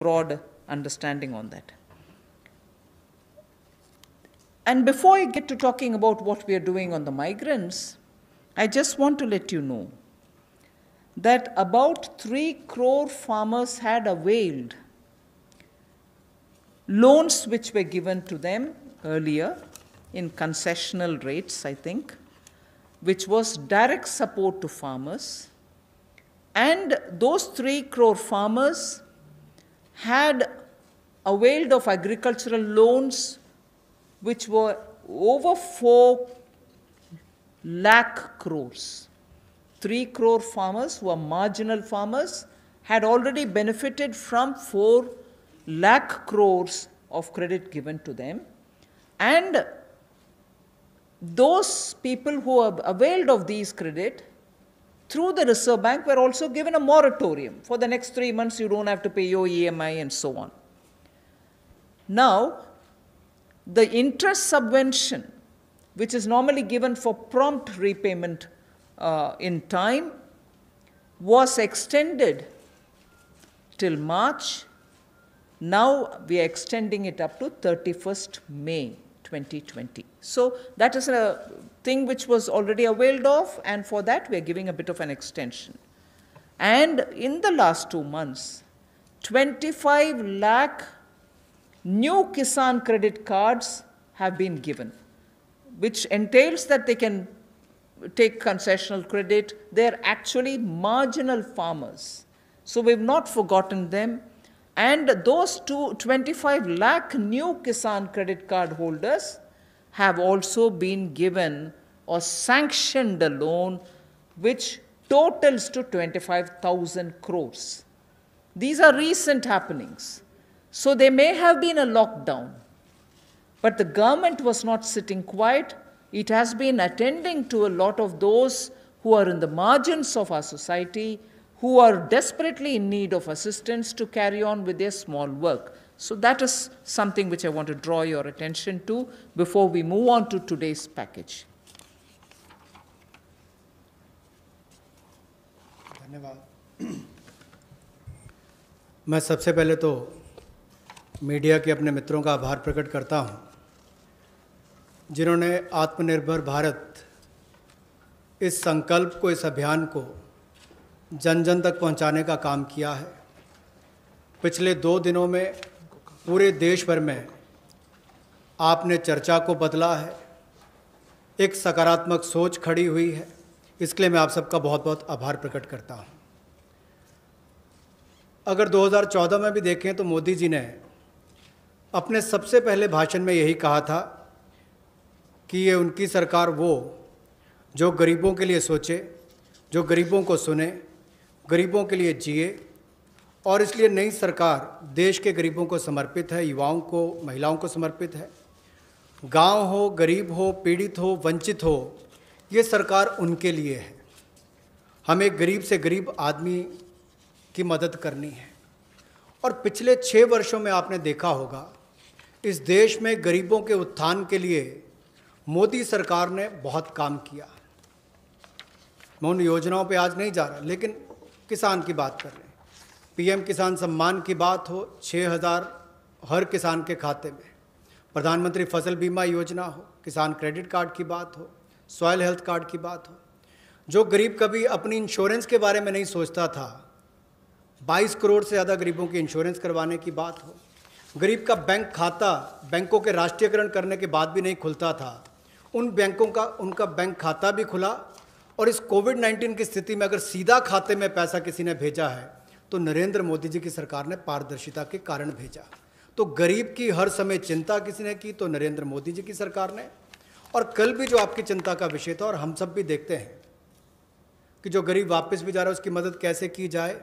broad understanding on that. And before I get to talking about what we are doing on the migrants, I just want to let you know that about 3 crore farmers had availed loans which were given to them earlier in concessional rates, I think, which was direct support to farmers. And those 3 crore farmers had availed of agricultural loans which were over 4 lakh crores. 3 crore farmers who are marginal farmers had already benefited from 4 lakh crores of credit given to them. And those people who have availed of these credit through the Reserve Bank were also given a moratorium. For the next 3 months, you don't have to pay your EMI and so on. Now, the interest subvention, which is normally given for prompt repayment in time, was extended till March. Now we are extending it up to 31st May 2020. So that is a thing which was already availed of, and for that we are giving a bit of an extension. And in the last 2 months, 25 lakh new Kisan credit cards have been given, which entails that they can take concessional credit. They're actually marginal farmers. So we've not forgotten them. And those 25 lakh new Kisan credit card holders have also been given or sanctioned a loan which totals to 25,000 crores. These are recent happenings. So there may have been a lockdown, but the government was not sitting quiet. It has been attending to a lot of those who are in the margins of our society, who are desperately in need of assistance to carry on with their small work. So that is something which I want to draw your attention to before we move on to today's package. धन्यवाद। मैं सबसे पहले तो media के अपने मित्रों का आभार प्रकट करता हूं, जिन्होंने आत्मनिर्भर भारत इस संकल्प को, इस अभियान को जन जन तक पहुंचाने का काम किया है। पिछले 2 दिनों में पूरे देश भर में आपने चर्चा को बदला है, एक सकारात्मक सोच खड़ी हुई है। इसके लिए मैं आप सबका बहुत बहुत आभार प्रकट करता हूं। अगर 2014 में भी देखें तो मोदी जी ने अपने सबसे पहले भाषण में यही कहा था कि ये उनकी सरकार वो जो गरीबों के लिए सोचे, जो गरीबों को सुने, गरीबों के लिए जिए, और इसलिए नई सरकार देश के गरीबों को समर्पित है, युवाओं को, महिलाओं को समर्पित है। गांव हो, गरीब हो, पीड़ित हो, वंचित हो, ये सरकार उनके लिए है। हमें गरीब से गरीब आदमी की मदद करनी है। और पिछले 6 वर्षों में आपने देखा होगा, इस देश में गरीबों के उत्थान के लिए मोदी सरकार ने बहुत काम किया। मैं उन योजनाओं पे आज नहीं जा रहा, लेकिन किसान की बात कर रहे हैं। पीएम किसान सम्मान की बात हो, 6,000 हर किसान के खाते में, प्रधानमंत्री फसल बीमा योजना हो, किसान क्रेडिट कार्ड की बात हो, सॉइल हेल्थ कार्ड की बात हो। जो गरीब कभी अपनी इंश्योरेंस के बारे में नहीं सोचता था, 22 करोड़ से ज़्यादा गरीबों की इंश्योरेंस करवाने की बात हो। गरीब का बैंक खाता बैंकों के राष्ट्रीयकरण करने के बाद भी नहीं खुलता था, उन बैंकों का उनका बैंक खाता भी खुला। और इस कोविड-19 की स्थिति में अगर सीधा खाते में पैसा किसी ने भेजा है तो नरेंद्र मोदी जी की सरकार ने पारदर्शिता के कारण भेजा। तो गरीब की हर समय चिंता किसी ने की तो नरेंद्र मोदी जी की सरकार ने। और कल भी जो आपकी चिंता का विषय था, और हम सब भी देखते हैं कि जो गरीब वापस भी जा रहा है उसकी मदद कैसे की जाए,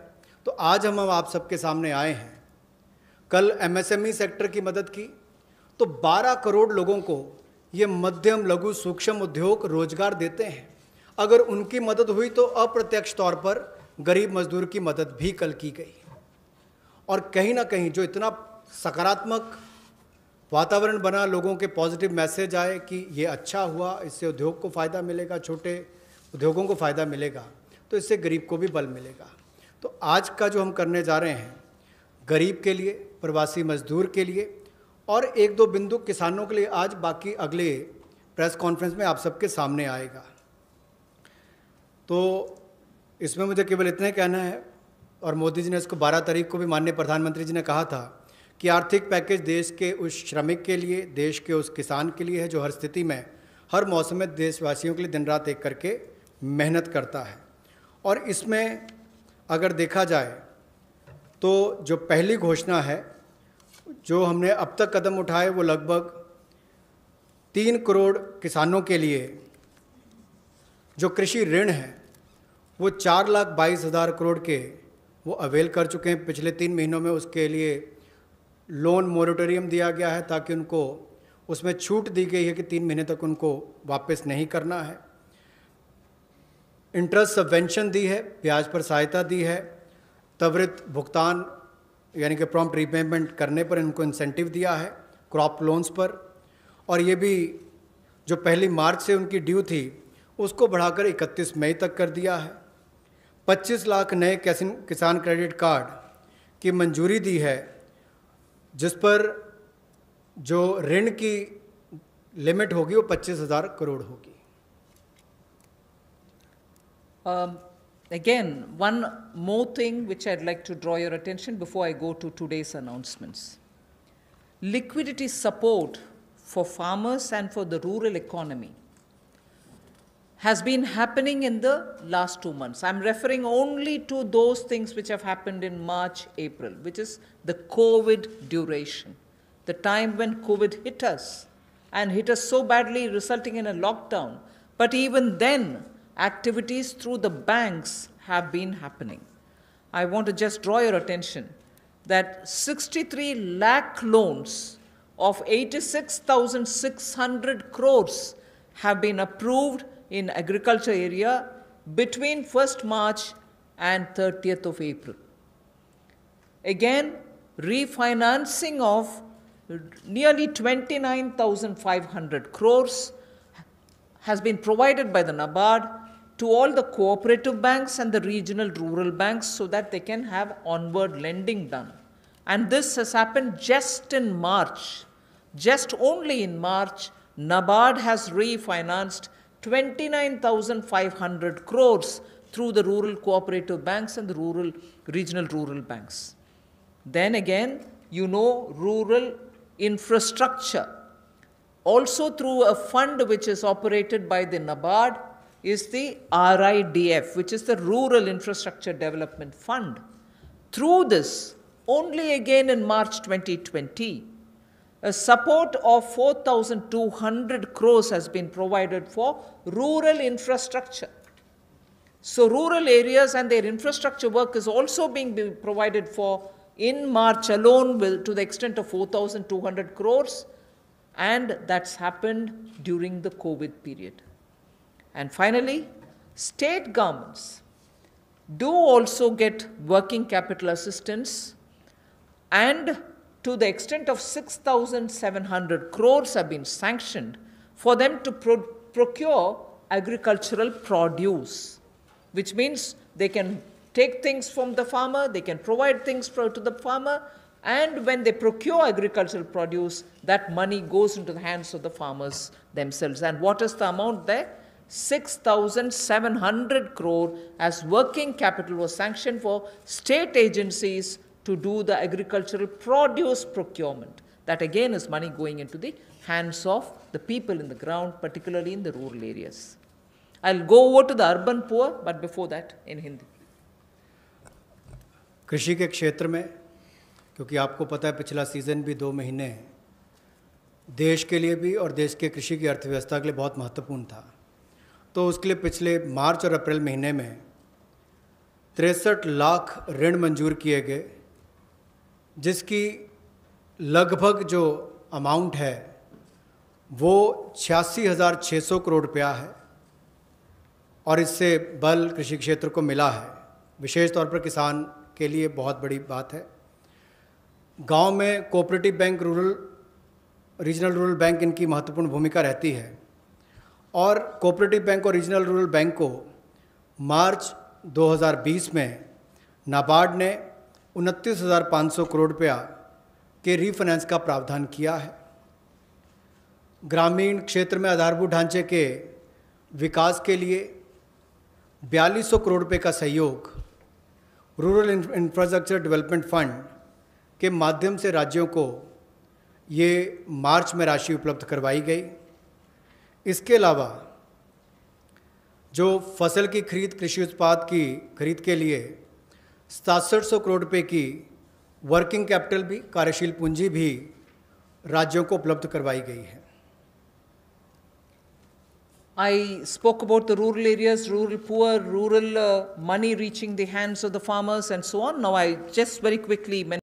तो आज हम आप सबके सामने आए हैं। कल एमएसएमई सेक्टर की मदद की तो 12 करोड़ लोगों को ये मध्यम लघु सूक्ष्म उद्योग रोजगार देते हैं। अगर उनकी मदद हुई तो अप्रत्यक्ष तौर पर गरीब मजदूर की मदद भी कल की गई। और कहीं ना कहीं जो इतना सकारात्मक वातावरण बना, लोगों के पॉजिटिव मैसेज आए कि ये अच्छा हुआ, इससे उद्योग को फ़ायदा मिलेगा, छोटे उद्योगों को फ़ायदा मिलेगा, तो इससे गरीब को भी बल मिलेगा। तो आज का जो हम करने जा रहे हैं, गरीब के लिए, प्रवासी मजदूर के लिए और एक दो बिंदु किसानों के लिए आज बाकी अगले प्रेस कॉन्फ्रेंस में आप सबके सामने आएगा। तो इसमें मुझे केवल इतना ही कहना है, और मोदी जी ने इसको 12 तारीख को भी माननीय प्रधानमंत्री जी ने कहा था कि आर्थिक पैकेज देश के उस श्रमिक के लिए, देश के उस किसान के लिए है जो हर स्थिति में, हर मौसम में देशवासियों के लिए दिन रात एक करके मेहनत करता है। और इसमें अगर देखा जाए तो जो पहली घोषणा है जो हमने अब तक कदम उठाए वो लगभग 3 करोड़ किसानों के लिए जो कृषि ऋण है वो 4,22,000 करोड़ के वो अवेल कर चुके हैं पिछले 3 महीनों में। उसके लिए लोन मोरेटोरियम दिया गया है ताकि उनको उसमें छूट दी गई है कि 3 महीने तक उनको वापस नहीं करना है। इंटरेस्ट सबवेंशन दी है, ब्याज पर सहायता दी है, त्वरित भुगतान यानी कि प्रॉम्प्ट रीपेमेंट करने पर इनको इंसेंटिव दिया है क्रॉप लोन्स पर। और ये भी जो 1 मार्च से उनकी ड्यू थी उसको बढ़ाकर 31 मई तक कर दिया है। 25 लाख नए किसान क्रेडिट कार्ड की मंजूरी दी है जिस पर जो ऋण की लिमिट होगी वो 25,000 करोड़ होगी। Again, one more thing which I'd like to draw your attention before I go to today's announcements. Liquidity support for farmers and for the rural economy has been happening in the last 2 months. I'm referring only to those things which have happened in March, April, which is the COVID duration, the time when COVID hit us and hit us so badly, resulting in a lockdown. But even then, activities through the banks have been happening. I want to just draw your attention that 63 lakh loans of 86,600 crores have been approved in agriculture area between 1st March and 30th of April. Again, refinancing of nearly 29,500 crores has been provided by the NABARD to all the cooperative banks and the regional rural banks so that they can have onward lending done. And this has happened just in March. Just only in March, NABARD has refinanced 29,500 crores through the rural cooperative banks and the regional rural banks. Then again, you know, rural infrastructure, also through a fund which is operated by the NABARD, is the RIDF, which is the Rural Infrastructure Development Fund. Through this, only again in March 2020, a support of 4,200 crores has been provided for rural infrastructure. So rural areas and their infrastructure work is also being provided for in March alone to the extent of 4,200 crores, and that's happened during the COVID period. And finally, state governments do also get working capital assistance, and to the extent of 6,700 crores have been sanctioned for them to procure agricultural produce, which means they can take things from the farmer, they can provide things to the farmer, and when they procure agricultural produce, that money goes into the hands of the farmers themselves. And what is the amount there? 6,700 crore as working capital was sanctioned for state agencies to do the agricultural produce procurement. That again is money going into the hands of the people in the ground, particularly in the rural areas. I'll go over to the urban poor, but before that in Hindi. कृषि के क्षेत्र में, क्योंकि आपको पता है पिछला season भी 2 महीने देश के लिए भी और देश के कृषि की अर्थव्यवस्था के लिए बहुत महत्वपूर्ण था, तो उसके लिए पिछले मार्च और अप्रैल महीने में 63 लाख ऋण मंजूर किए गए, जिसकी लगभग जो अमाउंट है वो 86,600 करोड़ रुपया है। और इससे बल कृषि क्षेत्र को मिला है, विशेष तौर पर किसान के लिए बहुत बड़ी बात है। गांव में cooperative bank, regional rural bank इनकी महत्वपूर्ण भूमिका रहती है, और कोऑपरेटिव बैंक और रीजनल रूरल बैंक को मार्च 2020 में नाबार्ड ने 29,500 करोड़ रुपया के रीफाइनेंस का प्रावधान किया है। ग्रामीण क्षेत्र में आधारभूत ढांचे के विकास के लिए 4200 करोड़ रुपये का सहयोग रूरल इंफ्रास्ट्रक्चर डेवलपमेंट फंड के माध्यम से राज्यों को ये मार्च में राशि उपलब्ध करवाई गई। इसके अलावा जो फसल की खरीद, कृषि उत्पाद की खरीद के लिए 6700 करोड़ रुपये की वर्किंग कैपिटल भी, कार्यशील पूंजी भी राज्यों को उपलब्ध करवाई गई है। I spoke about the rural areas, rural poor, rural money reaching the hands of the farmers and so on. Now I just very quickly mention